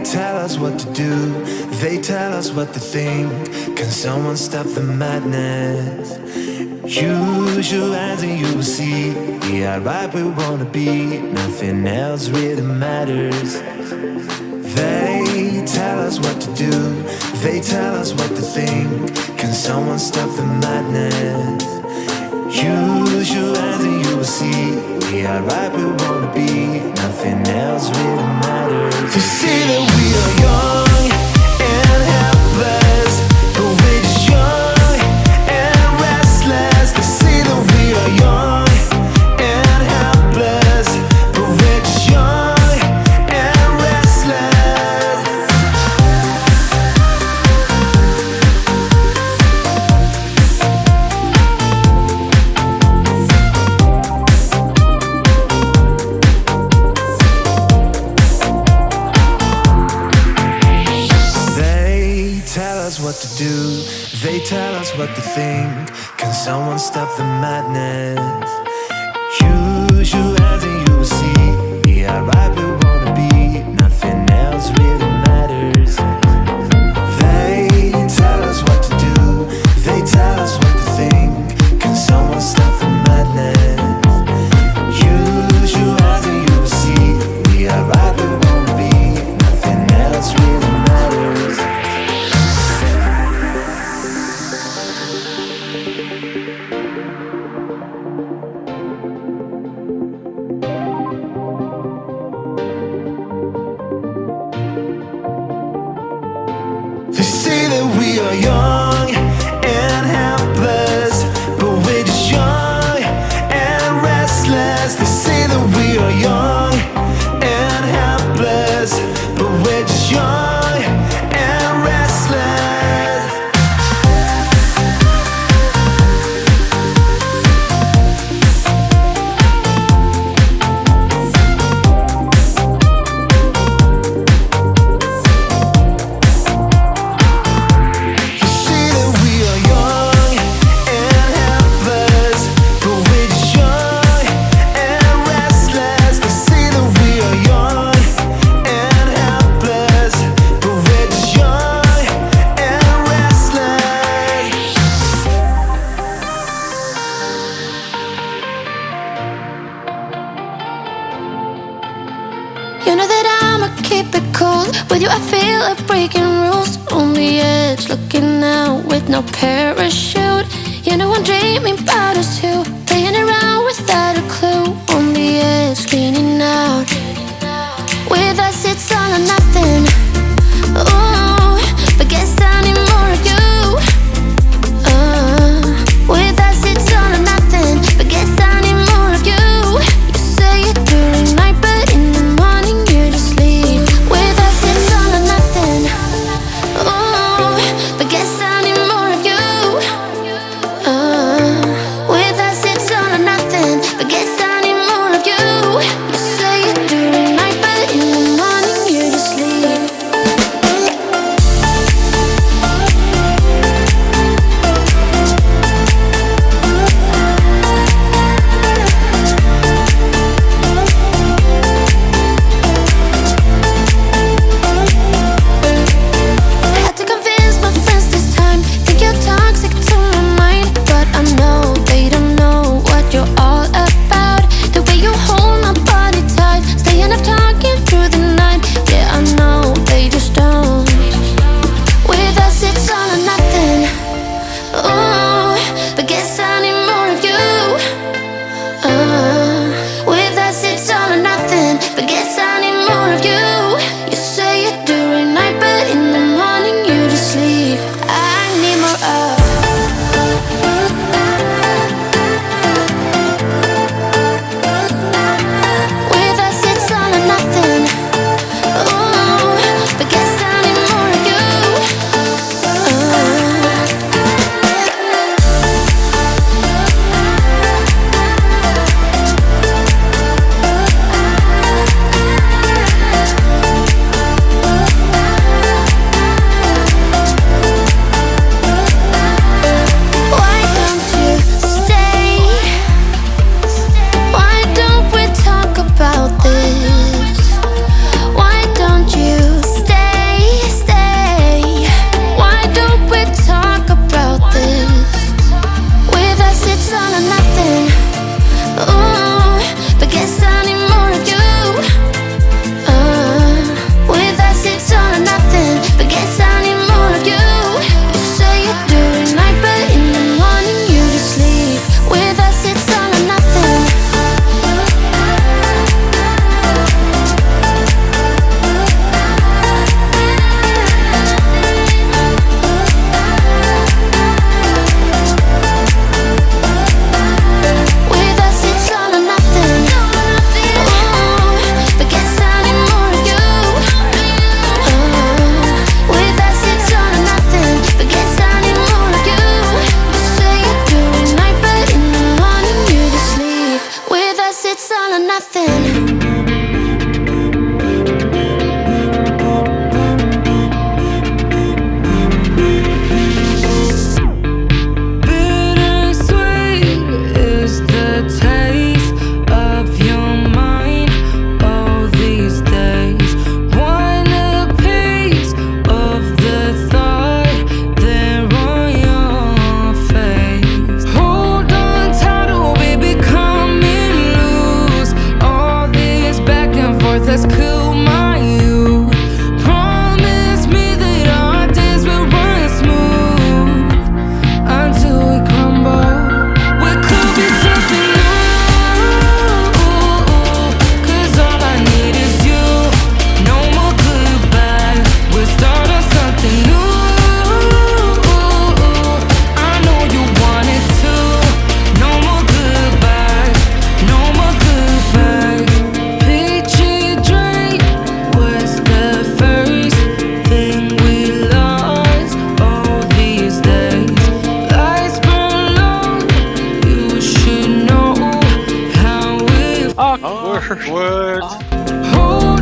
tell us what to do, they tell us what to think. Can someone stop the madness? Use your hands and you will see we are right where we wanna be. Nothing else really matters. They tell us what to do, they tell us what to think. Can someone stop the madness? Use your hands and you will see we are right where we wanna be. Nothing else really matters. You see that we are young and helpless, but we're just young and restless. They see that we are young and helpless, but we're just young and restless. What to do, they tell us what to think. Can someone stop the madness? Use your hands and you will see we are right where we wanna be. Nothing else really matters. They tell us what to do, they tell us what to think. Can someone stop the madness? Use your hands and you will see we are right where we wanna be. Nothing else really matters. They say that we are young and helpless, but we're just young and restless. They say that we are young and helpless, but we're just young and restless. You know that I'ma keep it cool. With you I feel like breaking rules. On the edge, looking out with no parachute. You know I'm dreaming about us two, playing around without a clue. On the edge, leaning out. With us it's all or nothing. Ooh, but guess I need more of you. With us it's all or nothing, but guess I need more of you. You say it during night, but in the morning you just leave. With us it's all or nothing. Ooh, but guess I need more of you. With us it's all or nothing. it's all or nothing. Let's cool my youth. Promise me that our days will run smooth until we crumble. We could be something new, 'cause all I need is you. No more goodbye. We'll start on something new. I know you want it too. No more goodbye. No more goodbye. Awkward. Hold